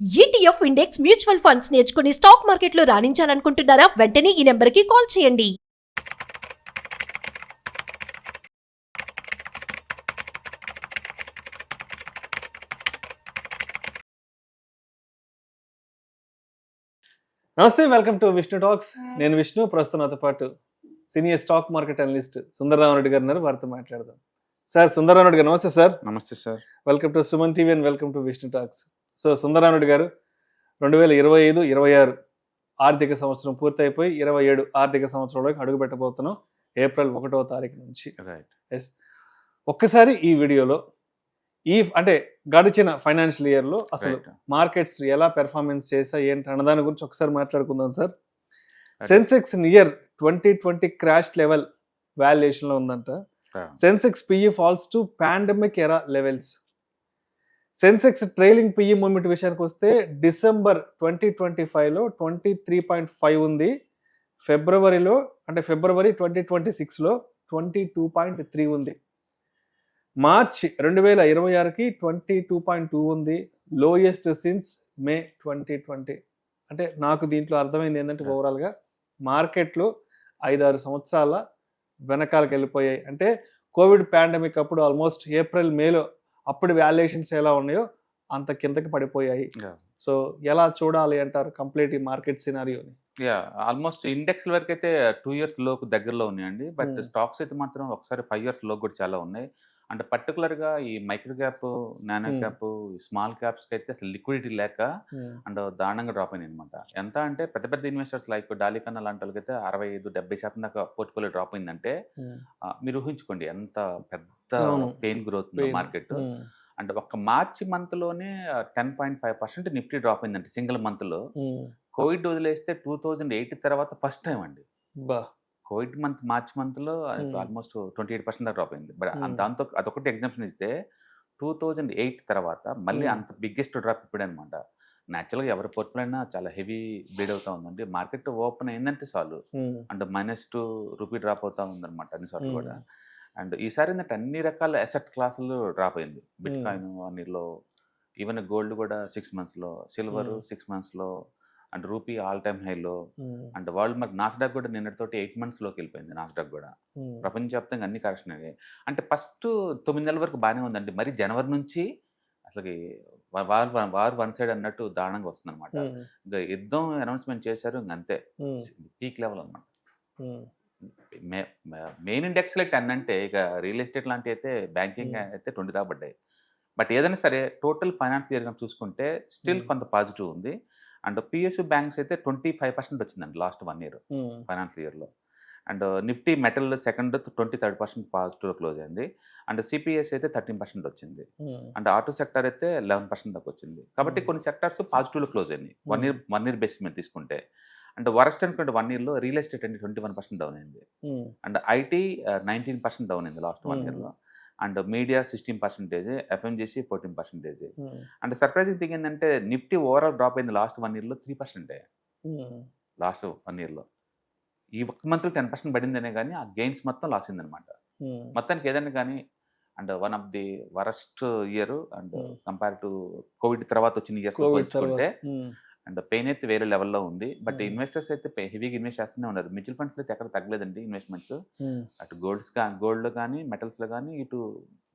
ETF index mutual funds నేర్చుకుని stock మార్కెట్లో రాణించాలనుకుంటున్నారా? వెంటనే ఈ నెంబర్కి కాల్ చేయండి. నమస్తే, వెల్కమ్ టు విష్ణు టాక్స్. నేను విష్ణు. ప్రస్తుతం నాతో పాటు senior stock market analyst Sundararamareddy గారు ఉన్నారు. వారితో మాట్లాడదాం. సార్, సుందరరామరెడ్డి గారు నమస్తే సార్. నమస్తే sir. Welcome to Suman TV and welcome to Vishnu talks. So Sundararamareddy గారు, 2025-26 ఆర్థిక సంవత్సరం పూర్తయిపోయి 27 ఆర్థిక సంవత్సరంలోకి అడుగు పెట్టబోతున్నాం ఏప్రిల్ 1వ తారీఖు నుంచి. ఎస్, ఒక్కసారి ఈ వీడియోలో అంటే గడిచిన ఫైనాన్షియల్ ఇయర్లో అసలు మార్కెట్స్ ఎలా పెర్ఫార్మెన్స్ చేసా ఏంటి అన్నదాని గురించి ఒకసారి మాట్లాడుకుందాం sir. Sensex near 2020 crash level వాల్యుయేషన్లో ఉందంట. Sensex PE falls to pandemic era levels. Sensex trailing PE movement విషయానికి వస్తే డిసెంబర్ 2025లో 23.5 ఉంది. ఫిబ్రవరి 2026లో 22.3 ఉంది. మార్చ్ 2026కి 22.2 ఉంది. లోయెస్ట్ సిన్స్ మే 2020. అంటే నాకు దీంట్లో అర్థమైంది ఏంటంటే ఓవరాల్గా మార్కెట్లు 5-6 సంవత్సరాల వెనకాలకు వెళ్ళిపోయాయి. అంటే కోవిడ్ పాండమిక్ అప్పుడు ఆల్మోస్ట్ ఏప్రిల్ మేలో అప్పుడు వాల్యుయేషన్స్ ఎలా ఉన్నాయో అంత కిందకి పడిపోయాయి. సో ఎలా చూడాలి అంటారు కంప్లీట్ ఈ మార్కెట్ సినారియోని? ఆల్మోస్ట్ ఇండెక్స్ వరకు అయితే 2 years లోకు దగ్గరలో ఉన్నాయండి. బట్ స్టాక్స్ అయితే మాత్రం ఒకసారి 5 years లో కూడా చాలా ఉన్నాయి. అంటే పర్టికులర్గా ఈ micro cap, nano cap, small క్యాప్స్కి అయితే అసలు లిక్విడిటీ లేక అండ్ దారుణంగా డ్రాప్ అయినాయి అనమాట. ఎంత అంటే పెద్ద పెద్ద ఇన్వెస్టర్స్ లైక్ డాలికన్నా లాంటి వాళ్ళకైతే 65-70% దాకా పోర్ట్ఫోలియో డ్రాప్ అయిందంటే మీరు ఊహించుకోండి ఎంత పెద్ద పెయిన్ గ్రోత్ మార్కెట్. అంటే ఒక్క మార్చి మంత్లోనే 10.5% నిఫ్టీ డ్రాప్ అయిందంటే సింగిల్ మంత్లో. కోవిడ్ వదిలేస్తే 2008 తర్వాత ఫస్ట్ టైం అండి. కోవిడ్ మార్చ్ మంత్లో ఆల్మోస్ట్ 28% దాకా డ్రాప్ అయింది. బట్ దాంతో అదొకటి ఎగ్జాంపుల్ ఇస్తే 2008 తర్వాత మళ్ళీ అంత బిగ్గెస్ట్ డ్రాప్ ఇప్పుడే అనమాట. న్యాచురల్గా ఎవరి పోర్ట్ఫోలియో అయినా చాలా హెవీ బీడ్ అవుతా ఉందండి. మార్కెట్ ఓపెన్ అయిందంటే చాలు అంటే -2 డ్రాప్ అవుతా ఉందన్నమాట అన్ని సార్లు కూడా. అండ్ ఈసారి ఏంటంటే అన్ని రకాల అసెట్ క్లాసులు డ్రాప్ అయింది. బిట్ కాయిన్ 1 yearలో, ఈవెన్ గోల్డ్ కూడా 6 monthsలో, సిల్వర్ 6 monthsలో, అండ్ రూపీ ఆల్ టైమ్ హైలో. అండ్ వరల్డ్ మరి నాస్డాక్ కూడా నిన్నటితోటి 8 monthsలోకి వెళ్ళిపోయింది. నాస్డాక్ కూడా ప్రపంచవ్యాప్తంగా అన్ని కరెక్షన్ అయ్యాయి. అంటే ఫస్ట్ 9 నెలల వరకు బాగానే ఉందండి. మరి జనవరి నుంచి అసలుకి వార్ వన్ సైడ్ అన్నట్టు దారుణంగా వస్తుంది అనమాట. ఇంకా యుద్ధం అనౌన్స్మెంట్ చేశారు, ఇంకంతే పీక్ లెవెల్ అనమాట. మెయిన్ ఇండెక్స్ లైక్ 10 అంటే ఇక రియల్ ఎస్టేట్ లాంటివి అయితే బ్యాంకింగ్ అయితే 20 దాకా పడ్డాయి. బట్ ఏదైనా సరే టోటల్ ఫైనాన్షియల్ ఇయర్ చూసుకుంటే స్టిల్ కొంత పాజిటివ్ ఉంది. అండ్ పిఎస్యూ బ్యాంక్స్ అయితే 25% వచ్చిందండి లాస్ట్ 1 year ఫైనాన్షియల్ ఇయర్లో. అండ్ నిఫ్టీ మెటల్ సెకండ్ 23% పాజిటివ్లో క్లోజ్ అయింది. అండ్ సిపిఎస్ అయితే 13% వచ్చింది. అండ్ ఆటో సెక్టర్ అయితే 11% దాకా వచ్చింది. కాబట్టి కొన్ని సెక్టర్స్ పాజిటివ్లో క్లోజ్ అయింది 1 year బేసిస్ మీద తీసుకుంటే. అండ్ వరస్ట్ అనుకుంటే 1 yearలో రియల్ ఎస్టేట్ అంటే 21% డౌన్ అయింది. అండ్ ఐటీ 19% డౌన్ అయింది లాస్ట్ 1 yearలో. And media 16%, FMCG 14%. And surprising thing ఏంటంటే నిఫ్టీ ఓవరాల్ డ్రాప్ అయింది లాస్ట్ 1 yearలో 3%. లాస్ట్ 1 yearలో ఈ ఒక్క మంత్లో 10% పడిందనే కానీ ఆ గెయిన్స్ మొత్తం లాస్ అయిందనమాట. మొత్తానికి ఏదైనా కానీ and one of the worst year and compare to Covid తర్వాత వచ్చిన ఇయర్స్ పోల్చుకుంటే అండ్ పెయిన్ అయితే వేరే లెవెల్లో ఉంది. బట్ ఇన్వెస్టర్స్ అయితే హెవీగా ఇన్వెస్ట్ చేస్తూనే ఉన్నారు. మ్యూచువల్ ఫండ్స్ అయితే ఎక్కడ తగ్గలేదండి ఇన్వెస్ట్మెంట్స్. అటు గోల్డ్లో కానీ మెటల్స్లో కానీ ఇటు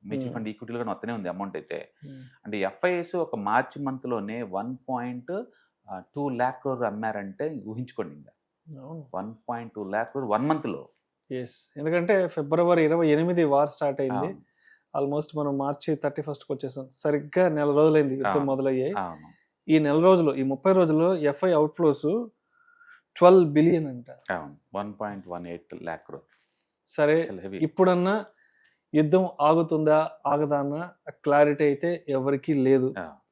మ్యూచువల్ ఫండ్ ఈక్విటీలో కానీ వస్తూనే ఉంది అమౌంట్ అయితే. అంటే ఎఫ్ఐఎస్ ఒక మార్చి మంత్లోనే 1.2 lakh crore అమ్మారంటే ఊహించుకోండి. ఇంకా 1.2 lakh crore 1 monthలో. ఎస్, ఎందుకంటే ఫిబ్రవరి 28 వార్ స్టార్ట్ అయింది. ఆల్మోస్ట్ మనం మార్చి 31st వచ్చేసాం. సరిగ్గా నెల రోజులైంది యుద్ధం మొదలయ్యాయి. ఈ నెల రోజులు, ఈ 30 రోజుల్లో ఎఫ్ఐ అవుట్ఫ్లోస్ 12 billion అంట. 1.18 lakh crore. సరే, ఇప్పుడన్నా యుద్ధం ఆగుతుందా ఆగదా అన్న క్లారిటీ అయితే ఎవరికీ లేదు.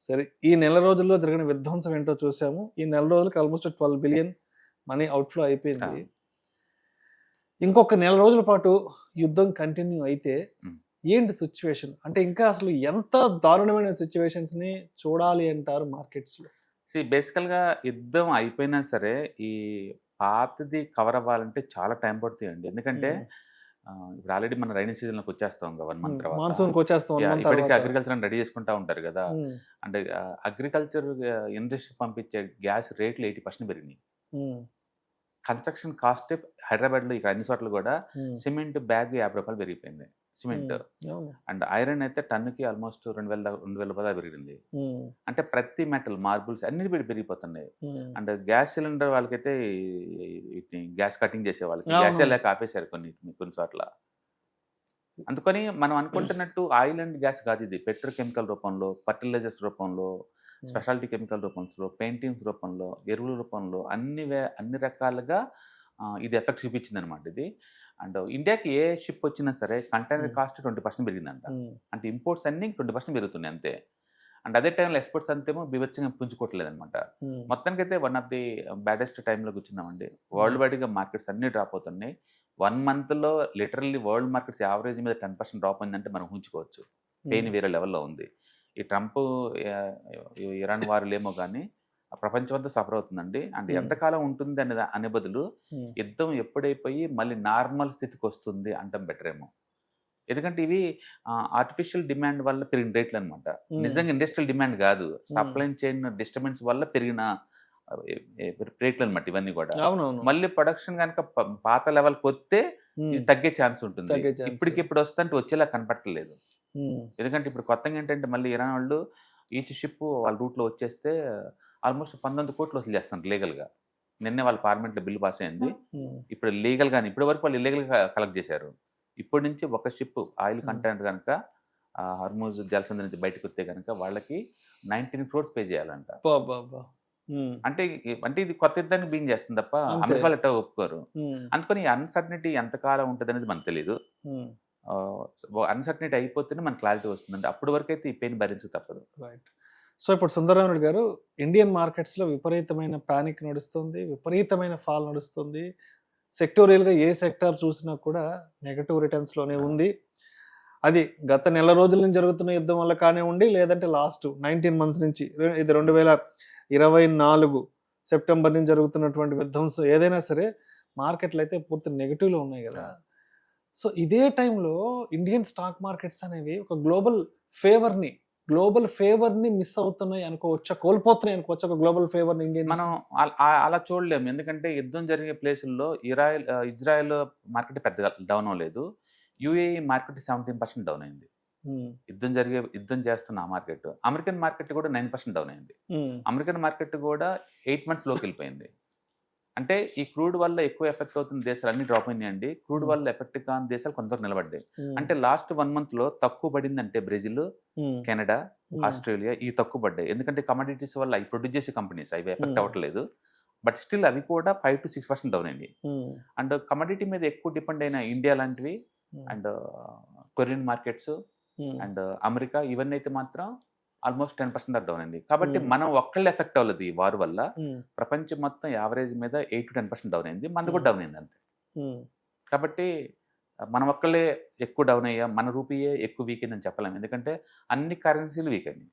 సరే, ఈ నెల రోజుల్లో జరిగిన విధ్వంసం ఏంటో చూసాము. ఈ నెల రోజులకి ఆల్మోస్ట్ 12 billion మనీ అవుట్ఫ్లో అయిపోయింది. ఇంకొక నెల రోజుల పాటు యుద్ధం కంటిన్యూ అయితే ఏంటి సిచ్యువేషన్? అంటే ఇంకా అసలు ఎంత దారుణమైన సిచ్యువేషన్స్ ని చూడాలి అంటారు మార్కెట్స్ లో? బేసికల్గా యుద్ధం అయిపోయినా సరే ఈ పాతది కవర్ అవ్వాలంటే చాలా టైం పడుతుందండి. ఎందుకంటే ఇప్పుడు ఆల్రెడీ మన రైనీ సీజన్ లోకి వచ్చేస్తాం 1 మంత్ తర్వాత. మాన్సూన్కి వచ్చేస్తాం Yeah, 1 month ఇప్పటికే తర్వాత. అగ్రికల్చర్ రెడీ చేసుకుంటా ఉంటారు కదా. ఉమ్, అంటే అగ్రికల్చర్ ఇండస్ట్రీ పంపించే గ్యాస్ రేట్లు 80% పెరిగినాయి. ఉమ్, కన్స్ట్రక్షన్ కాస్ట్ హైదరాబాద్లో ఇక్కడ అన్ని చోట్ల కూడా ఉమ్, సిమెంట్ బ్యాగ్ 50 రూపాయలు పెరిగిపోయింది సిమెంట్. అవును. అండ్ ఐరన్ అయితే టన్నుకి ఆల్మోస్ట్ 2000 రూపాయలు పెరిగింది. ఉమ్, అంటే ప్రతి మెటల్ మార్బుల్స్ అన్ని పెరిగిపోతున్నాయి. ఉమ్, అండ్ గ్యాస్ సిలిండర్ వాళ్ళకైతే గ్యాస్ కటింగ్ చేసే వాళ్ళకి అవును. గ్యాస్ లేక ఆపేశారు కొన్ని చోట్ల. అందుకని మనం అనుకుంటున్నట్టు ఆయిల్ అండ్ గ్యాస్ కాదు ఇది. పెట్రోకెమికల్ రూపంలో, ఫర్టిలైజర్స్ రూపంలో, స్పెషాలిటీ కెమికల్ రూపంలో, పెయింటింగ్స్ రూపంలో, ఎరువుల రూపంలో అన్ని రకాలుగా ఇది ఎఫెక్ట్ చూపించింది అనమాట ఇది. అండ్ ఇండియాకి ఏ షిప్ వచ్చినా సరే కంటైనర్ కాస్ట్ 20% పెరిగిందంట. ఉమ్, అంటే ఇంపోర్ట్స్ అన్ని 20% పెరుగుతున్నాయి అంతే. అండ్ అదే టైంలో ఎక్స్పోర్ట్స్ అంతేమో బీభత్సంగా పుంజుకోవట్లేదు అనమాట. ఉమ్, మొత్తానికైతే వన్ ఆఫ్ ది బ్యాడెస్ట్ టైంలో కూర్చున్నామండి. వరల్డ్ వైడ్గా మార్కెట్స్ అన్ని డ్రాప్ అవుతున్నాయి. 1 monthలో లిటరల్లీ వరల్డ్ మార్కెట్స్ యావరేజ్ మీద 10% డ్రాప్ అయిందంటే మనం ఊహించుకోవచ్చు. పెయిన్ వేరే లెవెల్లో ఉంది. ఈ ట్రంప్ ఇరాన్ వారులేమో కానీ ప్రపంచం అంతా సఫర్ అవుతుందండి. అండ్ ఎంతకాలం ఉంటుంది అనే బదులు యుద్ధం ఎప్పుడైపోయి మళ్ళీ నార్మల్ స్థితికి వస్తుంది అంటాం బెటర్ ఏమో. ఎందుకంటే ఇవి ఆర్టిఫిషియల్ డిమాండ్ వల్ల పెరిగిన రేట్లు అనమాట. నిజంగా ఇండస్ట్రియల్ డిమాండ్ కాదు, సప్లై చైన్ డిస్టర్బెన్స్ వల్ల పెరిగిన రేట్లు అనమాట ఇవన్నీ కూడా. అవునవును. మళ్ళీ ప్రొడక్షన్ కనుక పాత లెవెల్కి వస్తే ఇది తగ్గే ఛాన్స్ ఉంటుంది. తగ్గే ఛాన్స్. ఇప్పటికిప్పుడు వస్తుంటే వచ్చేలా కనపడట్లేదు. ఉమ్, ఎందుకంటే ఇప్పుడు కొత్తగా ఏంటంటే మళ్ళీ ఇరాన్ వాళ్ళు ఈచ్ షిప్ వాళ్ళ రూట్లో వచ్చేస్తే ఆల్మోస్ట్ 19 కోట్లు వసూలు చేస్తున్నారు లీగల్గా. నిన్నే వాళ్ళ పార్లమెంట్లో బిల్లు పాస్ అయింది. ఉమ్, ఇప్పుడు లీగల్ కానీ ఇప్పటి వరకు వాళ్ళు ఇల్లీగల్గా కలెక్ట్ చేశారు. ఇప్పటి నుంచి ఒక షిప్ ఆయిల్ కంటైనర్ కనుక హర్మూజ్ జలసంధి నుంచి బయటకు వస్తే కనుక వాళ్ళకి 19 crores పే చేయాలంట. అబ్బబ్బబ్బా. ఉమ్, అంటే ఇది కొత్త యుద్ధాన్ని బీన్ చేస్తుంది తప్ప అంతే. అమెరికా వాళ్ళు ఎట్టా ఒప్పుకోరు. ఉమ్, అందుకని ఈ అన్సర్టనిటీ ఎంతకాలం ఉంటుంది అనేది మనకు తెలియదు. ఉమ్, అన్సర్టనిటీ అయిపోతేనే మనకు క్లారిటీ వస్తుందండి. అప్పటి వరకు అయితే ఈ పెయిన్ భరించక తప్పదు. రైట్. సో ఇప్పుడు సుందరరామరెడ్డి గారు, ఇండియన్ మార్కెట్స్లో విపరీతమైన ప్యానిక్ నడుస్తుంది, విపరీతమైన ఫాల్ నడుస్తుంది. సెక్టోరియల్గా ఏ సెక్టార్ చూసినా కూడా నెగటివ్ రిటర్న్స్లోనే ఉంది. అది గత నెల రోజుల నుంచి జరుగుతున్న యుద్ధం వల్ల కానివ్వండి, లేదంటే లాస్ట్ 19 months నుంచి, ఇది 2024 సెప్టెంబర్ నుంచి జరుగుతున్నటువంటి విధ్వంసం ఏదైనా సరే మార్కెట్లు అయితే పూర్తి నెగిటివ్లో ఉన్నాయి కదా. సో ఇదే టైంలో ఇండియన్ స్టాక్ మార్కెట్స్ అనేవి ఒక గ్లోబల్ ఫేవర్ని మిస్ అవుతున్నాయి అనుకోవచ్చా, కోల్పోతున్నాయి అనుకోవచ్చు ఒక గ్లోబల్ ఫేవర్ని ఇండియన్? మనం అలా చూడలేము. ఎందుకంటే యుద్ధం జరిగే ప్లేసుల్లో ఇజ్రాయెల్ మార్కెట్ పెద్దగా డౌన్ అవ్వలేదు. యుఏఈ మార్కెట్ 17% డౌన్ అయింది. యుద్ధం చేస్తున్న ఆ మార్కెట్. అమెరికన్ మార్కెట్ కూడా 9% డౌన్ అయింది. అమెరికన్ మార్కెట్ కూడా 8 months లోకి వెళ్ళిపోయింది. అంటే ఈ క్రూడ్ వల్ల ఎక్కువ ఎఫెక్ట్ అవుతున్న దేశాలు అన్ని డ్రాప్ అయినాయండి. క్రూడ్ వల్ల ఎఫెక్ట్ కాని దేశాలు కొంతవరకు నిలబడ్డాయి. అంటే లాస్ట్ 1 month లో తక్కువ పడిందంటే బ్రెజిల్, కెనడా, ఆస్ట్రేలియా ఈ తక్కువ పడ్డాయి. ఎందుకంటే కమోడిటీస్ వల్ల అవి ప్రొడ్యూస్ చేసే కంపెనీస్ అవి ఎఫెక్ట్ అవ్వట్లేదు. బట్ స్టిల్ అవి కూడా 5 to 6% డౌన్ అయింది. అండ్ కమోడిటీ మీద ఎక్కువ డిపెండ్ అయిన ఇండియా లాంటివి and Korean markets and America ఇవన్నీ అయితే మాత్రం ఆల్మోస్ట్ 10% దాకా డౌన్ అయింది. కాబట్టి మనం ఒక్కళ్ళు ఎఫెక్ట్ అవ్వలేదు ఈ వార్ వల్ల. ప్రపంచం మొత్తం యావరేజ్ మీద 8 to 10% డౌన్ అయింది. మనది కూడా డౌన్ అయింది అంతే. కాబట్టి మనం ఒక్కళ్ళే ఎక్కువ డౌన్ అయ్యా, మన రూపీయే ఎక్కువ వీక్ అయిందని చెప్పలేము. ఎందుకంటే అన్ని కరెన్సీలు వీక్ అయినాయి.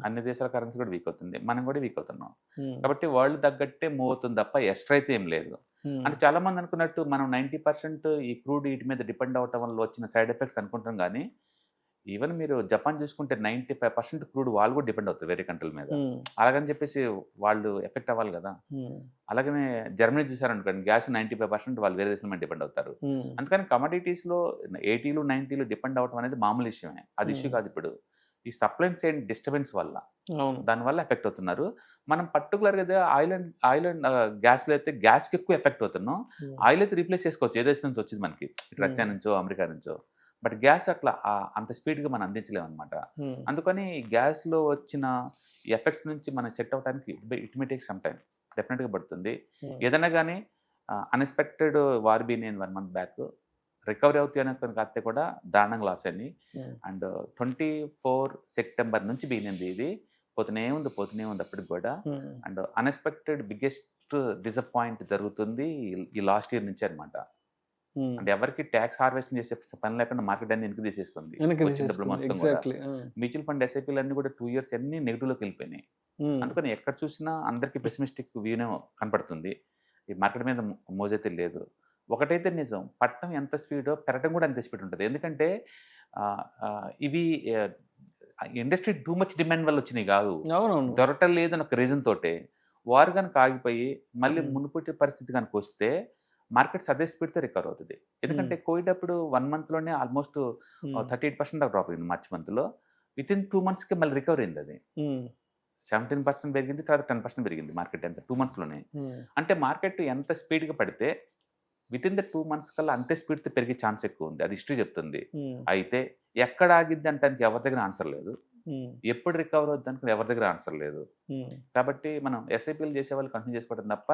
అన్ని దేశాల కరెన్సీ కూడా వీక్ అవుతుంది, మనం కూడా వీక్ అవుతున్నాం. కాబట్టి వరల్డ్ తగ్గట్టే మూవ్ అవుతుంది తప్ప ఎక్స్ట్రా అయితే ఏం లేదు. అంటే చాలా మంది అనుకున్నట్టు మనం 90% ఈ క్రూడ్ వీటి మీద డిపెండ్ అవటం వల్ల వచ్చిన సైడ్ ఎఫెక్ట్స్ అనుకుంటాం. కానీ ఈవెన్ మీరు జపాన్ చూసుకుంటే 95% క్రూడ్ వాళ్ళు కూడా డిపెండ్ అవుతారు వేరే కంట్రీల మీద. అలాగని చెప్పేసి వాళ్ళు ఎఫెక్ట్ అవ్వాలి కదా. అలాగనే జర్మనీ చూసారనుకోండి, గ్యాస్ 95% వాళ్ళు వేరే దేశం మీద డిపెండ్ అవుతారు. అందుకని కమోడిటీస్లో 80s 90s డిపెండ్ అవటం అనేది మామూలు విషయమే, అది ఇష్యూ కాదు. ఇప్పుడు ఈ సప్లై చైన్ డిస్టర్బెన్స్ వల్ల దానివల్ల ఎఫెక్ట్ అవుతున్నారు. మనం పర్టికులర్గా ఆయిల్ అండ్ గ్యాస్లో అయితే గ్యాస్కి ఎక్కువ ఎఫెక్ట్ అవుతున్నాం. ఆయిల్ అయితే రీప్లేస్ చేసుకోవచ్చు ఏ దేశం నుంచి వచ్చింది మనకి, రష్యా నుంచో అమెరికా నుంచో. బట్ గ్యాస్ అట్లా అంత స్పీడ్గా మనం అందించలేము అనమాట. అందుకని గ్యాస్లో వచ్చిన ఎఫెక్ట్స్ నుంచి మనం చెక్ అవడానికి it may take some time, డెఫినెట్గా పడుతుంది. ఏదైనా కానీ unexpected war been 1 month back recovery అవుతాయి అనుకుని కాస్తే కూడా దారుణంగా లాస్ అయింది. అండ్ 24 September నుంచి బీనింది ఇది, పోతూనే ఉంది అప్పటికి కూడా. అండ్ అన్ఎక్స్పెక్టెడ్ బిగ్గెస్ట్ డిసప్పాయింట్ జరుగుతుంది ఈ లాస్ట్ ఇయర్ నుంచి అనమాట. అంటే ఎవరికి ట్యాక్స్ హార్వెస్టింగ్ చేసే పని లేకుండా మార్కెట్ అన్ని వెనక్కి తీసేసుకుంది. మ్యూచువల్ ఫండ్ ఎస్ఐపీలు అన్ని కూడా 2 years అన్ని నెగిటివ్లోకి వెళ్ళిపోయినాయి. అందుకని ఎక్కడ చూసినా అందరికి పెసిమిస్టిక్ వ్యూనే కనపడుతుంది. ఈ మార్కెట్ మీద మోజైతే లేదు. ఒకటైతే నిజం, పట్టడం ఎంత స్పీడో పెరగడం కూడా అంతే స్పీడ్ ఉంటుంది. ఎందుకంటే ఇవి ఇండస్ట్రీ టూ మచ్ డిమాండ్ వల్ల వచ్చినాయి కాదు, అవునవును. దొరకటం లేదని ఒక రీజన్ తోటే వారు కనుక ఆగిపోయి మళ్ళీ మునుపటి పరిస్థితి కనుక వస్తే మార్కెట్స్ అదే స్పీడ్తో రికవర్ అవుతుంది. ఎందుకంటే కోవిడ్ అప్పుడు 1 monthలోనే ఆల్మోస్ట్ 38% దాకా డ్రాప్ అయింది మార్చ్ మంత్లో. విత్ ఇన్ 2 monthsకి మళ్ళీ రికవర్ అయింది. అది 17% పెరిగింది, తర్వాత 10% పెరిగింది మార్కెట్ ఎంత 2 monthsలోనే. అంటే మార్కెట్ ఎంత స్పీడ్గా పడితే విత్ ఇన్ ద 2 months కల్లా అంతే స్పీడ్తో పెరిగే ఛాన్స్ ఎక్కువ ఉంది. అది హిస్టరీ చెప్తుంది. అయితే ఎక్కడ ఆగిద్ది అంటే ఎవరి దగ్గర ఆన్సర్ లేదు, ఎప్పుడు రికవర్ అవుద్ది అనుకుని ఎవరి దగ్గర ఆన్సర్ లేదు. కాబట్టి మనం ఎస్ఐపీలు చేసే వాళ్ళు కంటిన్యూ చేసుకోవడం తప్ప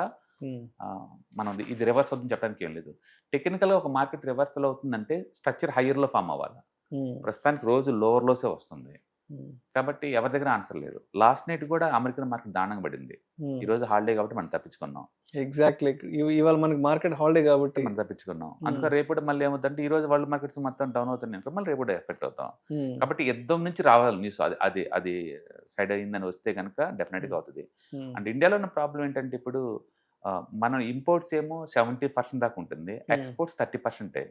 మనం ఇది రివర్స్ అవుతుందని చెప్పడానికి ఏం లేదు. టెక్నికల్గా ఒక మార్కెట్ రివర్సల్ అవుతుందంటే స్ట్రక్చర్ హైయర్లో ఫామ్ అవ్వాలి. ప్రస్తుతానికి రోజు లోవర్ లోసే వస్తుంది. కాబట్టి ఎవరి దగ్గర ఆన్సర్ లేదు. లాస్ట్ నైట్ కూడా అమెరికన్ మార్కెట్ దారుణంగా పడింది. ఈ రోజు హాలిడే కాబట్టి మనం తప్పించుకున్నాం. ఎగ్జాక్ట్లీ, ఇవాళ మనకి మార్కెట్ హాలిడే కాబట్టి మనం తప్పించుకున్నాం. అందుకని రేపు మళ్ళీ ఏమవుతుందంటే ఈ రోజు వరల్డ్ మార్కెట్స్ మొత్తం డౌన్ అవుతున్నాయి, మళ్ళీ రేపు ఎఫెక్ట్ అవుతాం. కాబట్టి యుద్ధం నుంచి రావాలి న్యూస్, అది సైడ్ అయిందని వస్తే కనుక డెఫినెట్గా అవుతుంది. అండ్ ఇండియాలో ఉన్న ప్రాబ్లం ఏంటంటే ఇప్పుడు మనం ఇంపోర్ట్స్ ఏమో 70% దాకా ఉంటుంది, ఎక్స్పోర్ట్స్ 30%.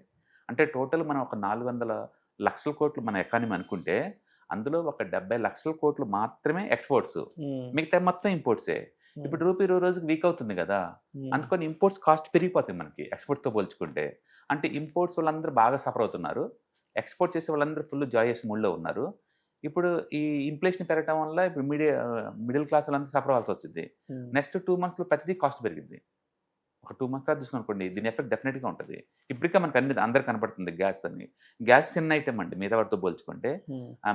అంటే టోటల్ మనం ఒక 400 లక్షల కోట్లు మన ఎకానమీ అనుకుంటే అందులో ఒక 70 లక్షల కోట్లు మాత్రమే ఎక్స్పోర్ట్స్, మిగతా మొత్తం ఇంపోర్ట్సే. ఇప్పుడు రూపీ రోజుకి వీక్ అవుతుంది కదా, అందుకని ఇంపోర్ట్స్ కాస్ట్ పెరిగిపోతాయి మనకి ఎక్స్పోర్ట్తో పోల్చుకుంటే. అంటే ఇంపోర్ట్స్ వాళ్ళందరూ బాగా సఫర్ అవుతున్నారు, ఎక్స్పోర్ట్ చేసే వాళ్ళందరూ ఫుల్ జాయస్ మూడ్లో ఉన్నారు. ఇప్పుడు ఈ ఇన్ఫ్లేషన్ పెరగడం వల్ల ఇప్పుడు మిడిల్ క్లాస్ వాళ్ళంతా సఫర్ అవ్వాల్సి వచ్చింది. నెక్స్ట్ 2 monthsలో ప్రతిదీ కాస్ట్ పెరిగింది. ఒక 2 months తర్వాత చూసుకుని అనుకోండి, దీని ఎఫెక్ట్ డెఫినెట్గా ఉంటుంది. ఇప్పటికే మనకు అందరికి కనబడుతుంది. గ్యాస్ చిన్న ఐటమ్ అండి మిగతా వాటితో పోల్చుకుంటే.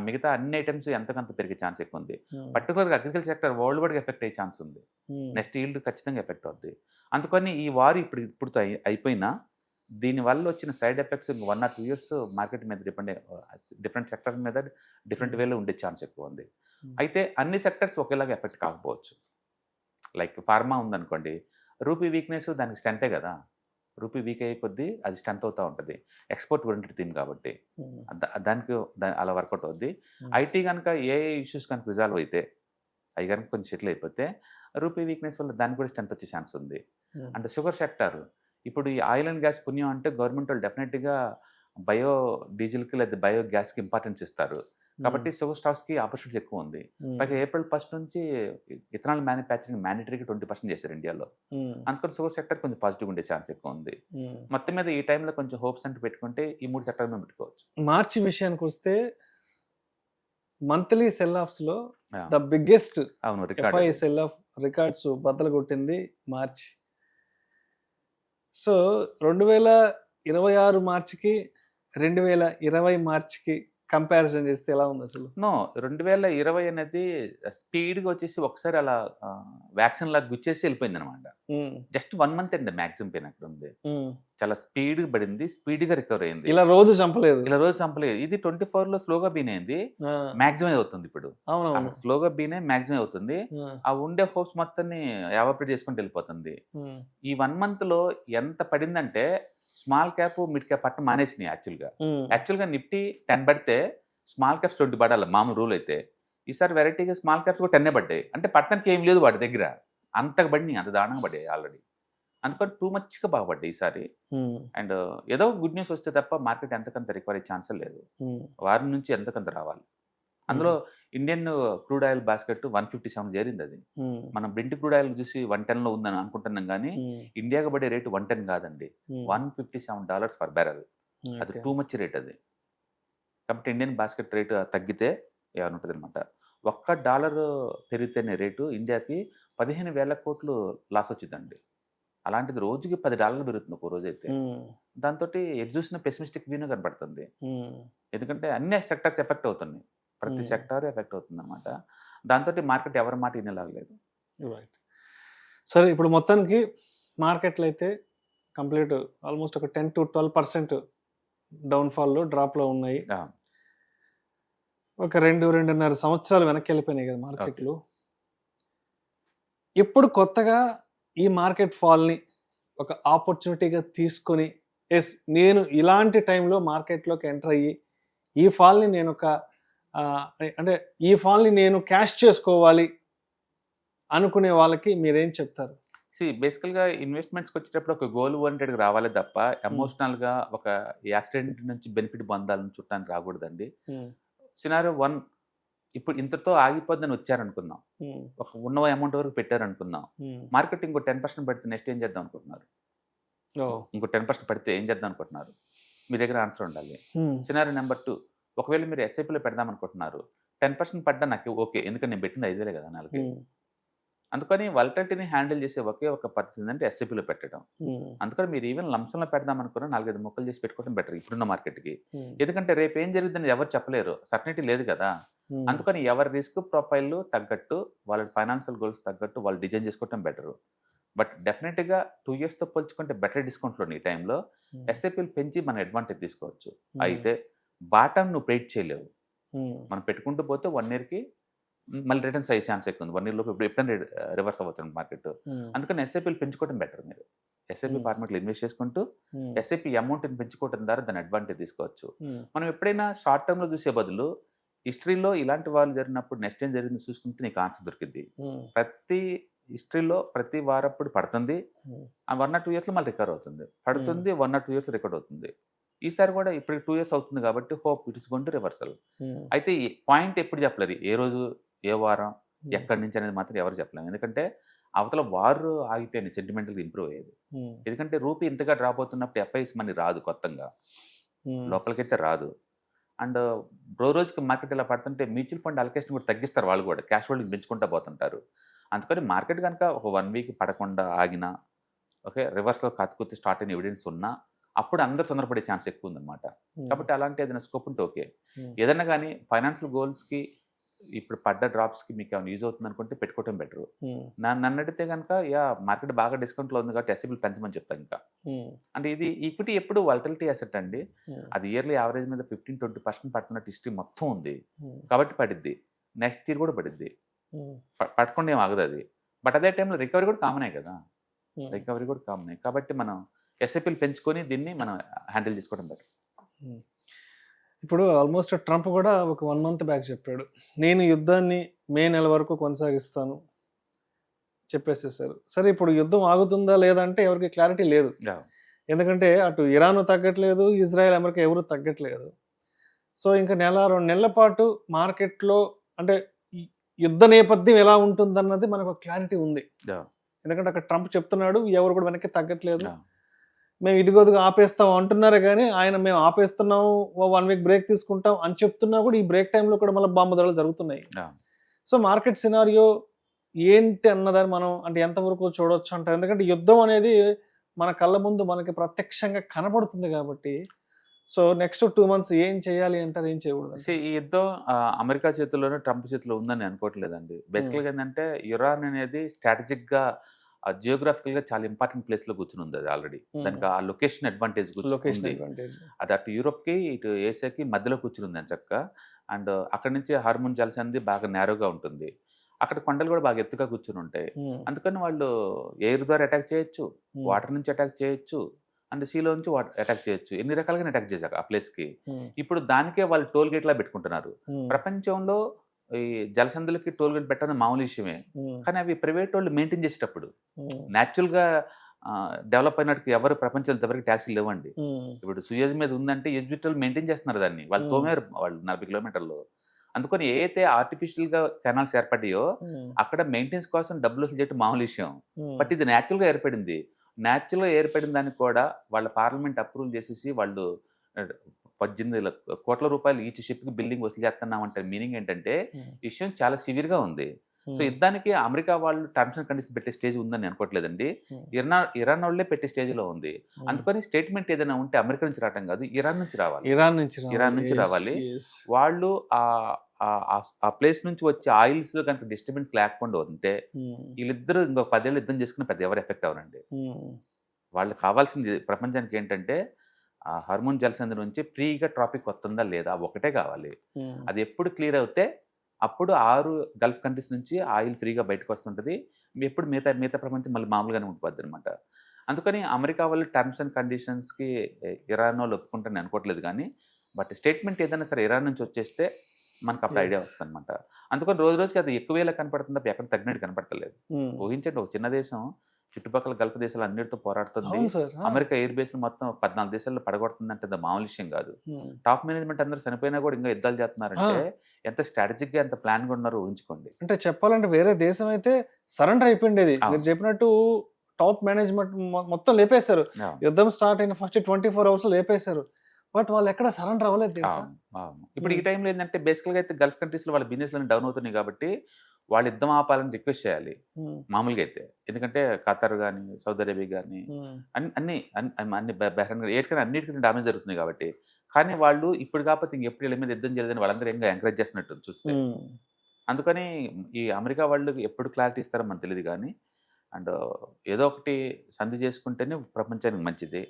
మిగతా అన్ని ఐటమ్స్ ఎంతకంత పెరిగే ఛాన్స్ ఎక్కువ ఉంది. పర్టికులర్గా అగ్రికల్చర్ సెక్టర్ వరల్డ్ వైడ్గా ఎఫెక్ట్ అయ్యే ఛాన్స్ ఉంది. నెక్స్ట్ ఈల్డ్ ఖచ్చితంగా ఎఫెక్ట్ అవుతుంది. అందుకని ఈ వార్ ఇప్పుడు అయిపోయినా దీనివల్ల వచ్చిన side effects 1 or 2 years market మీద డిఫరెంట్ సెక్టర్స్ మీద డిఫరెంట్ వేలో ఉండే ఛాన్స్ ఎక్కువ ఉంది. అయితే అన్ని సెక్టర్స్ ఒకేలాగా ఎఫెక్ట్ కాకపోవచ్చు. లైక్ ఫార్మా ఉందనుకోండి, రూపీ వీక్నెస్ దానికి స్ట్రెంతే కదా, రూపీ వీక్ అయ్యే కొద్దీ అది స్ట్రెంత్ అవుతూ ఉంటుంది. ఎక్స్పోర్ట్ ఓరియంటెడ్ థీమ్ కాబట్టి దానికి అలా వర్కౌట్ అవుద్ది. ఐటీ కనుక ఏ ఇష్యూస్ కనుక రిజాల్వ్ అయితే అవి కనుక కొంచెం సెటిల్ అయిపోతే రూపీ వీక్నెస్ వల్ల దానికి కూడా స్ట్రెంత్ వచ్చే ఛాన్స్ ఉంది. అంటే షుగర్ సెక్టర్ ఇప్పుడు ఈ ఆయిల్ అండ్ గ్యాస్ పుణ్యం అంటే గవర్నమెంట్ వాళ్ళు డెఫినెట్గా బయో డీజిల్కి లేదా బయో గ్యాస్కి ఇంపార్టెన్స్ ఇస్తారు. కాబట్టి షుగర్ స్టాక్స్కి ఆపర్చునిటీస్ ఎక్కువ ఉంది. పైగా April 1st నుంచి ఇథనాల్ మ్యానుఫ్యాక్చరింగ్ మ్యాండేటరీకి 20% చేశారు ఇండియాలో. అందుకని షుగర్ సెక్టర్ కొంచెం పాజిటివ్ ఉండే ఛాన్స్ ఎక్కువ ఉంది. మొత్తం మీద ఈ టైంలో కొంచెం హోప్స్ అంటే పెట్టుకుంటే ఈ 3 సెక్టర్ మీద పెట్టుకోవచ్చు. మార్చి విషయానికి వస్తే మంత్లీ సెల్ ఆఫ్స్లో the biggest FI sell off records బద్దలు కొట్టింది మార్చి. సో 2026 మార్చికి 2020 మార్చికి కంపారిజన్ చేస్తే ఎలా ఉంది అసలు? 2020 అనేది స్పీడ్గా వచ్చేసి ఒకసారి అలా వ్యాక్సిన్ లాగా గుచ్చేసి వెళ్ళిపోయింది అనమాట. జస్ట్ 1 month అండి మ్యాక్సిమం పెయిన్ అక్కడ ఉంది. చాలా స్పీడ్గా పడింది, స్పీడ్గా రికవర్ అయింది. ఇలా రోజు చంపలేదు. ఇది 24లో స్లోగా బీన్ అయింది, మ్యాక్సిమం అవుతుంది. ఇప్పుడు స్లోగా బీనే మ్యాక్సిమం అవుతుంది. ఆ ఉండే హోప్స్ మొత్తాన్ని ఎవాపరేట్ చేసుకుంటూ వెళ్ళిపోతుంది. ఈ 1 monthలో ఎంత పడిందంటే స్మాల్ క్యాప్ మిడ్ క్యాప్ పట్టడం మానేసినాయి. యాక్చువల్గా నిఫ్టీ 10 పడితే స్మాల్ క్యాప్స్ 20 పడాలి మామూలు రూల్ అయితే. ఈసారి వెరైటీగా స్మాల్ క్యాప్స్ కూడా 10 పడ్డాయి. అంటే పట్టడానికి ఏం లేదు వాటి దగ్గర, అంతకు పడినాయి, అంత దారుణంగా పడ్డాయి ఆల్రెడీ. అందుకని టూ మచ్గా బాగుపడ్డాయి ఈసారి. అండ్ ఏదో గుడ్ న్యూస్ వస్తే తప్ప మార్కెట్ ఎంతకంత రికవరీ ఛాన్స్ లేదు. వారి నుంచి ఎంతకంత రావాలి. అందులో ఇండియన్ క్రూడ్ ఆయిల్ బాస్కెట్ 157 చేరింది. అది మనం బ్రెంట్ క్రూడ్ ఆయిల్ చూసి 110లో ఉందని అనుకుంటున్నాం, కానీ ఇండియాకి పడే రేటు 110 కాదండి, $157 per barrel. అది టూ మచ్ రేట్ అది. కాబట్టి ఇండియన్ బాస్కెట్ రేటు తగ్గితే ఏమైనా ఉంటుంది అనమాట. $1 పెరిగితేనే రేటు ఇండియాకి 15,000 కోట్లు లాస్ వచ్చిందండి. అలాంటిది రోజుకి $10 పెరుగుతుంది ఒక రోజు అయితే. దాంతో ఎటు చూసిన పెసిమిస్టిక్ వ్యూనే కనబడుతుంది. ఎందుకంటే అన్ని సెక్టర్స్ ఎఫెక్ట్ అవుతున్నాయి, ప్రతి సెక్టార్ ఎఫెక్ట్ అవుతుంది అనమాట. దాంతో మార్కెట్ ఎవరి మాట వినేలాగలేదు. సరే, ఇప్పుడు మొత్తానికి మార్కెట్లు అయితే కంప్లీట్ ఆల్మోస్ట్ ఒక 10 to 12% డౌన్ఫాల్లో డ్రాప్లో ఉన్నాయి. ఒక 2-2.5 సంవత్సరాలు వెనక్కి వెళ్ళిపోయినాయి కదా మార్కెట్లు. ఇప్పుడు కొత్తగా ఈ మార్కెట్ ఫాల్ని ఒక ఆపర్చునిటీగా తీసుకొని నేను ఇలాంటి టైంలో మార్కెట్లోకి ఎంటర్ అయ్యి ఈ ఫాల్ని నేను ఈ ఫాల్ని నేను క్యాష్ చేసుకోవాలి అనుకునే వాళ్ళకి మీరేం చెప్తారు? బేసికల్గా ఇన్వెస్ట్మెంట్స్కి వచ్చేటప్పుడు ఒక గోల్ ఓరియంటెడ్గా రావాలి తప్ప ఎమోషనల్గా ఒక యాక్సిడెంట్ నుంచి బెనిఫిట్ పొందాలని చుట్టానికి రాకూడదండి. సినారియో 1 ఇప్పుడు ఇంతతో ఆగిపోద్దని వచ్చారనుకుందాం, ఒక ఉన్న అమౌంట్ వరకు పెట్టారనుకుందాం, మార్కెట్ ఇంకో 10% పెడితే నెక్స్ట్ ఏం చేద్దాం అనుకుంటున్నారు? ఇంకో 10% పడితే ఏం చేద్దాం అనుకుంటున్నారు? మీ దగ్గర ఆన్సర్ ఉండాలి. సినారియో నెంబర్ 2, ఒకవేళ మీరు ఎస్ఐపిలో పెడదాం అనుకుంటున్నారు, 10% పడ్డా నాకు ఓకే, ఎందుకంటే నేను పెట్టింది 5,000 కదా నెలకి. అందుకని వాలటిలిటీని హ్యాండిల్ చేసే ఒకే ఒక పద్ధతి ఏంటంటే ఎస్ఐపిలో పెట్టడం. అందుకని మీరు ఈవెన్ లంసంలో పెడదాం అనుకున్నా 4-5 మొక్కలు చేసి పెట్టుకోవడం బెటర్ ఇప్పుడున్న మార్కెట్కి. ఎందుకంటే రేపు ఏం జరుగుతుందని ఎవరు చెప్పలేరు, సర్టనిటీ లేదు కదా. అందుకని ఎవరి రిస్క్ ప్రొఫైల్ తగ్గట్టు, వాళ్ళ ఫైనాన్షియల్ గోల్స్ తగ్గట్టు వాళ్ళు డిజైన్ చేసుకోవడం బెటర్. బట్ డెఫినెట్గా 2 ఇయర్స్తో పోల్చుకుంటే బెటర్ డిస్కౌంట్లో ఈ టైంలో ఎస్ఐపిలు పెంచి మనం అడ్వాంటేజ్ తీసుకోవచ్చు. అయితే బాటమ్ నువ్వు ప్రేట్ చేయలేవు. మనం పెట్టుకుంటూ పోతే 1 ఇయర్కి మళ్ళీ రిటర్న్స్ అయ్యే ఛాన్స్ ఎక్కువ ఉంది. 1 ఇయర్లోపు ఎప్పుడైనా రివర్స్ అవ్వచ్చు మార్కెట్. అందుకని ఎస్ఐపిలు పెంచుకోవడం బెటర్. మీరు ఎస్ఐపి ఫార్మేట్లో ఇన్వెస్ట్ చేసుకుంటూ ఎస్ఐపి అమౌంట్ని పెంచుకోవడం ద్వారా దాని అడ్వాంటేజ్ తీసుకోవచ్చు. మనం ఎప్పుడైనా షార్ట్ టర్మ్లో చూసే బదులు హిస్టరీలో ఇలాంటి వాళ్ళు జరిగినప్పుడు నెక్స్ట్ ఏం జరిగింది చూసుకుంటే నీకు ఆన్సర్ దొరికింది. ప్రతి హిస్టరీలో ప్రతి వారప్పుడు పడుతుంది, 1 or 2 ఇయర్స్లో మళ్ళీ రికవర్ అవుతుంది, పడుతుంది, 1 or 2 ఇయర్స్ రికవర్ అవుతుంది. ఈసారి కూడా ఇప్పుడు 2 ఇయర్స్ అవుతుంది కాబట్టి hope it is going to reversal. అయితే ఈ పాయింట్ ఎప్పుడు చెప్పలేరు, ఏ రోజు, ఏ వారం, ఎక్కడి నుంచి అనేది మాత్రం ఎవరు చెప్పలేము. ఎందుకంటే అవతల వారు ఆగితేనే సెంటిమెంటల్గా ఇంప్రూవ్ అయ్యేది. ఎందుకంటే రూపీ ఇంతగా డ్రాప్ అవుతున్నప్పుడు ఎఫ్ఐఎస్ మనీ రాదు, కొత్తగా లోపలికైతే రాదు. అండ్ రోజుకి మార్కెట్ ఇలా పడుతుంటే మ్యూచువల్ ఫండ్ అలొకేషన్ కూడా తగ్గిస్తారు, వాళ్ళు కూడా క్యాష్ హోల్డింగ్ పెంచుకుంటూ పోతుంటారు. అందుకని మార్కెట్ కనుక ఒక 1 వీక్ పడకుండా ఆగినా, ఓకే, రివర్స్లో కత్తుకుత్తి స్టార్ట్ అయిన ఎవిడెన్స్ ఉన్నా అప్పుడు అందరు తొందరపడే ఛాన్స్ ఎక్కువ ఉందన్నమాట. కాబట్టి అలాంటి ఏదైనా స్కోప్ ఉంటే ఓకే. ఏదైనా కానీ ఫైనాన్షియల్ గోల్స్కి ఇప్పుడు పడ్డ డ్రాప్స్కి మీకు ఏమైనా యూజ్ అవుతుంది అనుకుంటే పెట్టుకోవటం బెటర్. నన్ను అడిగితే కనుక మార్కెట్ బాగా డిస్కౌంట్లో ఉంది కాబట్టి ఎస్ఐపిలు పెంచమని చెప్తాను. ఇంకా అంటే ఇది ఈక్విటీ ఎప్పుడు వాలటిలిటీ అసెట్ అండి. అది ఇయర్లీ యావరేజ్ మీద 15-20% పడుతున్నట్టు హిస్టరీ మొత్తం ఉంది కాబట్టి పడిద్ది, నెక్స్ట్ ఇయర్ కూడా పడిద్ది, పట్టకుండా ఏం ఆగదు అది. బట్ అదే టైంలో రికవరీ కూడా కామనే కదా, రికవరీ కూడా కామనే. కాబట్టి మనం ఎస్ఐపిలు పెంచుకొని దీన్ని మనం హ్యాండిల్ చేసుకోవడం బెటర్. ఇప్పుడు ఆల్మోస్ట్ ట్రంప్ కూడా ఒక 1 month బ్యాక్ చెప్పాడు, నేను యుద్ధాన్ని మే నెల వరకు కొనసాగిస్తాను చెప్పేసేసారు. సరే, ఇప్పుడు యుద్ధం ఆగుతుందా లేదా అంటే ఎవరికి క్లారిటీ లేదు. ఎందుకంటే అటు ఇరాన్ తగ్గట్లేదు, ఇజ్రాయెల్, అమెరికా ఎవరు తగ్గట్లేదు. సో ఇంకా 1-2 నెలల పాటు మార్కెట్లో అంటే యుద్ధ నేపథ్యం ఎలా ఉంటుందన్నది మనకు క్లారిటీ ఉంది. ఎందుకంటే అక్కడ ట్రంప్ చెప్తున్నాడు, ఎవరు కూడా వెనక్కి తగ్గట్లేదు, మేము ఇదిగోదిగా ఆపేస్తాం అంటున్నారు. కానీ ఆయన మేము ఆపేస్తున్నాం, 1 week బ్రేక్ తీసుకుంటాం అని చెప్తున్నా కూడా ఈ బ్రేక్ టైంలో కూడా మళ్ళీ బాంబు ధరలు జరుగుతున్నాయి. సో మార్కెట్ సినారియో ఏంటి అన్నదాన్ని మనం అంటే ఎంతవరకు చూడొచ్చు అంటారు. ఎందుకంటే యుద్ధం అనేది మన కళ్ళ ముందు మనకి ప్రత్యక్షంగా కనబడుతుంది కాబట్టి. సో నెక్స్ట్ 2 months ఏం చేయాలి అంటారు, ఏం చేయకూడదు? ఈ యుద్ధం అమెరికా చేతుల్లోనే ట్రంప్ చేతిలో ఉందని అనుకోవట్లేదండి. బేసికల్గా ఏంటంటే ఇరాన్ అనేది స్ట్రాటజిక్గా జియోగ్రాఫికల్గా చాలా ఇంపార్టెంట్ ప్లేస్లో కూర్చుని ఉంది. అది ఆల్రెడీ దానికి ఆ లొకేషన్ అడ్వాంటేజ్ కూర్చుంది. అది అటు యూరోప్కి ఇటు ఏషియాకి మధ్యలో కూర్చుని ఉంది అని చక్కగా. అండ్ అక్కడ నుంచి హార్మోన్ జలసంధి బాగా నేరోగా ఉంటుంది, అక్కడ కొండలు కూడా బాగా ఎత్తుగా కూర్చుని ఉంటాయి. అందుకని వాళ్ళు ఎయిర్ ద్వారా అటాక్ చేయొచ్చు, వాటర్ నుంచి అటాక్ చేయొచ్చు, అండ్ సీలో నుంచి అటాక్ చేయొచ్చు, ఎన్ని రకాలుగా అటాక్ చేయొచ్చు ఆ ప్లేస్కి. ఇప్పుడు దానికే వాళ్ళు టోల్ గేట్లా పెట్టుకుంటున్నారు. ప్రపంచంలో ఈ జలసంధులకి టోల్ గేట్ పెట్టడం మామూలు విషయమే, కానీ అవి ప్రైవేట్ వాళ్ళు మెయింటైన్ చేసేటప్పుడు న్యాచురల్గా డెవలప్ అయినట్టు ఎవరు ప్రపంచంలో ఎవరికి ట్యాక్సీలు లేవండి. ఇప్పుడు సుయేజ్ మీద ఉందంటే ఈజిప్ట్ మెయింటైన్ చేస్తున్నారు దాన్ని, వాళ్ళు తోమారు వాళ్ళు 40 kilometers. అందుకని ఏ అయితే ఆర్టిఫిషియల్గా కెనాల్స్ ఏర్పడ్డాయో అక్కడ మెయింటెనెన్స్ కోసం డబ్బులు వసూలు చేయడం మామూలు విషయం. బట్ ఇది న్యాచురల్గా ఏర్పడింది. న్యాచురల్గా ఏర్పడిన దానికి కూడా వాళ్ళ పార్లమెంట్ అప్రూవల్ చేసేసి వాళ్ళు 18 కోట్ల రూపాయలు ఈచ్ షిప్కి బిల్డింగ్ వసూలు చేస్తున్నామంటే మీనింగ్ ఏంటంటే విషయం చాలా సివియర్గా ఉంది. సో యుద్ధానికి అమెరికా వాళ్ళు టర్మ్స్ అండ్ కండిషన్స్ పెట్టే స్టేజ్ ఉందని అనుకోవట్లేదండి, ఇరాన్ వాళ్ళే పెట్టే స్టేజ్లో ఉంది. అందుకని స్టేట్మెంట్ ఏదైనా ఉంటే అమెరికా నుంచి రావడం కాదు, ఇరాన్ నుంచి రావాలి. ఇరాన్ నుంచి రావాలి. వాళ్ళు ఆ ప్లేస్ నుంచి వచ్చే ఆయిల్స్ లో కనుక డిస్టర్బెన్స్ లేకుండా ఉంటే వీళ్ళిద్దరూ ఇంకొక 10 ఏళ్ళు యుద్ధం చేసుకుని పెద్ద ఎవరు ఎఫెక్ట్ అవ్వరండి. వాళ్ళు కావాల్సింది ప్రపంచానికి ఏంటంటే ఆ హార్మోన్ జలసంధి నుంచి ఫ్రీగా ట్రాఫిక్ వస్తుందా లేదా ఒకటే కావాలి. అది ఎప్పుడు క్లియర్ అవుతే అప్పుడు 6 గల్ఫ్ కంట్రీస్ నుంచి ఆయిల్ ఫ్రీగా బయటకు వస్తుంటుంది. ఎప్పుడు మిగతా ప్రపంచం మళ్ళీ మామూలుగానే ఉండిపోద్ది అనమాట. అందుకని అమెరికా వాళ్ళు టర్మ్స్ అండ్ కండిషన్స్కి ఇరాన్ వాళ్ళు ఒప్పుకుంటారని అనుకోవట్లేదు. కానీ బట్ స్టేట్మెంట్ ఏదైనా సరే ఇరాన్ నుంచి వచ్చేస్తే మనకు అప్పుడు ఐడియా వస్తుంది అనమాట. అందుకని రోజు రోజుకి అది ఎక్కువేలా కనపడుతుంది, ఎక్కడ తగ్గినట్టు కనపడతలేదు. ఊహించండి, ఒక చిన్న దేశం చుట్టుపక్కల గల్ఫ్ దేశాలు అన్నిటితో పోరాడుతుంది. అవును సార్. అమెరికా ఎయిర్ బేస్ మొత్తం 14 దేశాల్లో పడగొడుతుందంటే అది మామూలు విషయం కాదు. టాప్ మేనేజ్మెంట్ అందరూ చనిపోయినా కూడా ఇంకా యుద్ధాలు చేస్తున్నారంటే ఎంత స్ట్రాటజిక్ గా ఎంత ప్లాన్ గా ఉన్నారో ఊహించుకోండి. అంటే చెప్పాలంటే వేరే దేశం అయితే సరెండర్ అయిపోయిండేది. మీరు చెప్పినట్టు టాప్ మేనేజ్మెంట్ మొత్తం లేపేశారు. యుద్ధం స్టార్ట్ అయిన ఫస్ట్ 24 hours లేపేశారు. బట్ వాళ్ళు ఎక్కడ సరెండర్ అవ్వలేదు తెలుసా? ఇప్పుడు ఈ టైంలో ఏంటంటే బేసికల్ గా అయితే గల్ఫ్ కంట్రీస్ లో వాళ్ళ బిజినెస్ లని డౌన్ అవుతున్నాయి కాబట్టి వాళ్ళు యుద్ధం ఆపాలని రిక్వెస్ట్ చేయాలి మామూలుగా అయితే. ఎందుకంటే ఖతర్ కానీ సౌదీ అరేబియా కానీ అన్ని బహ్రెయిన్ కానీ అన్నిటికీ డామేజ్ జరుగుతుంది కాబట్టి. కానీ వాళ్ళు ఇప్పుడు కాకపోతే ఇంకెప్పుడు వీళ్ళ మీద యుద్ధం చేయలేదని వాళ్ళందరూ ఇంకా ఎంకరేజ్ చేస్తున్నట్టు చూస్తే. అందుకని ఈ అమెరికా వాళ్ళు ఎప్పుడు క్లారిటీ ఇస్తారో మనకు తెలియదు కానీ అండ్ ఏదో ఒకటి సంధి చేసుకుంటేనే ప్రపంచానికి మంచిది.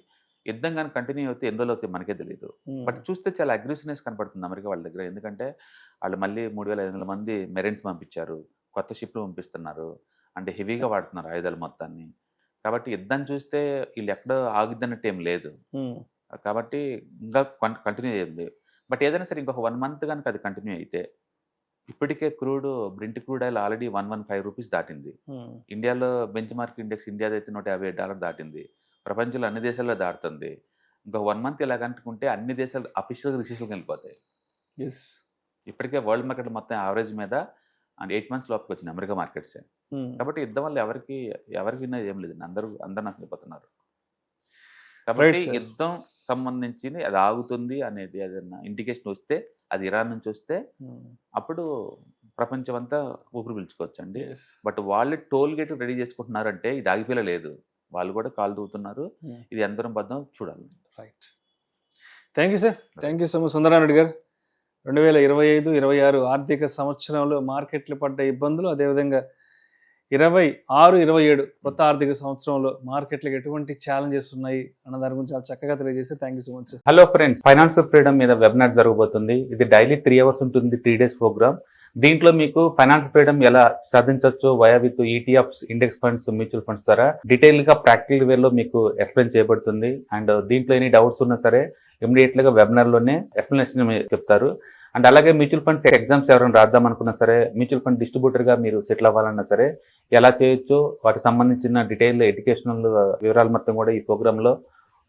యుద్ధం కానీ కంటిన్యూ అవుతే ఎన్ని రోజులు అవుతాయి మనకే తెలియదు. బట్ చూస్తే చాలా అగ్రెసివ్నెస్ కనపడుతుంది అమెరికా వాళ్ళ దగ్గర. ఎందుకంటే వాళ్ళు మళ్ళీ 3500 మంది మెరైన్స్ పంపించారు, కొత్త షిప్లు పంపిస్తున్నారు, అంటే హెవీగా వాడుతున్నారు ఆయుధాలు మొత్తాన్ని. కాబట్టి యుద్ధం చూస్తే వీళ్ళు ఎక్కడో ఆగిద్దన్నట్టు ఏం లేదు. కాబట్టి ఇంకా కంటిన్యూ అయ్యింది. బట్ ఏదైనా సరే ఇంకొక 1 month కనుక అది కంటిన్యూ అయితే ఇప్పటికే బ్రింట్ క్రూడ్ ఆయిల్ ఆల్రెడీ $115 దాటింది. ఇండియాలో బెంచ్ మార్క్ ఇండెక్స్ ఇండియాది అయితే $158 దాటింది. ప్రపంచంలో అన్ని దేశాల్లో దాటుతుంది. ఇంకా 1 month ఇలా కనుకుంటే అన్ని దేశాలు అఫీషియల్గా రిసెషన్కి వెళ్ళిపోతాయి. ఇప్పటికే వరల్డ్ మార్కెట్ మొత్తం యావరేజ్ మీద అండ్ 8 months లోపలికి వచ్చింది అమెరికా మార్కెట్సే. కాబట్టి యుద్ధం వల్ల ఎవరికి విన్నది ఏం లేదండి. అందరూ నష్టపోతున్నారు. కాబట్టి యుద్ధం సంబంధించి అది ఆగుతుంది అనేది ఏదైనా ఇండికేషన్ వస్తే అది ఇరాన్ నుంచి వస్తే అప్పుడు ప్రపంచం అంతా ఊపిరి పీల్చుకోవచ్చు అండి. బట్ వాళ్ళు టోల్ గేట్ రెడీ చేసుకుంటున్నారంటే ఇది ఆగిపోలేదు. వాళ్ళు కూడా కాలు దూవుతున్నారు. ఇది అందరం బద్దం చూడాలి. Right. Thank you sir. Thank you so much Sundara Reddy గారు. 2025-26 ఆర్థిక సంవత్సరంలో మార్కెట్లు పడ్డ ఇబ్బందులు, అదేవిధంగా 26-27 కొత్త ఆర్థిక సంవత్సరంలో మార్కెట్లకు ఎటువంటి ఛాలెంజెస్ ఉన్నాయి అన్న దాని గురించి చాలా చక్కగా తెలియజేశారు. Thank you so much sir. Hello friends, financial freedom మీద వెబినార్ జరగబోతుంది. ఇది డైలీ 3 hours ఉంటుంది, 3 days ప్రోగ్రామ్. దీంట్లో మీకు ఫైనాన్స్ ఫ్రీడమ్ ఎలా సాధించవచ్చు via with ETFs, index funds, mutual funds ద్వారా డీటెయిల్ గా ప్రాక్టికల్ వేలో మీకు ఎక్స్ప్లెయిన్ చేయబడుతుంది. అండ్ దీంట్లో ఎనీ డౌట్స్ ఉన్నా సరే ఇమీడియట్ గా వెబినార్ లోనే ఎక్స్ప్లెనేషన్ చెప్తారు. అండ్ అలాగే మ్యూచువల్ ఫండ్స్ ఎగ్జామ్స్ ఎవరైనా రాద్దాం అనుకున్నా సరే, మ్యూచువల్ ఫండ్ డిస్ట్రిబ్యూటర్ గా మీరు సెటిల్ అవ్వాలన్నా సరే ఎలా చేయొచ్చు, వాటికి సంబంధించిన డీటెయిల్ ఎడ్యుకేషనల్ వివరాలు మొత్తం కూడా ఈ ప్రోగ్రామ్ లో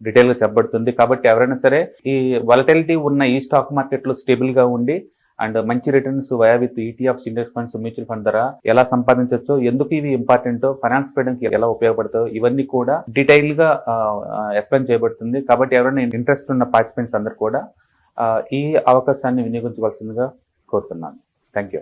డీటెయిల్ గా చెప్పబడుతుంది. కాబట్టి ఎవరైనా సరే ఈ వాలటిలిటీ ఉన్న ఈ స్టాక్ మార్కెట్ లో స్టేబుల్ గా ఉండి అండ్ మంచి returns via with ETFs, index funds, mutual fund ద్వారా ఎలా సంపాదించవచ్చు, ఎందుకు ఇవి ఇంపార్టెంట్, ఫైనాన్స్ ఫ్రీడమ్ కి ఎలా ఉపయోగపడతాయో ఇవన్నీ కూడా డీటెయిల్ గా ఎక్స్ప్లెయిన్ చేయబడుతుంది. కాబట్టి ఎవరైనా ఇంట్రెస్ట్ ఉన్న పార్టిసిపెంట్స్ అందరూ కూడా ఈ అవకాశాన్ని వినియోగించవలసిందిగా కోరుతున్నాను. Thank you.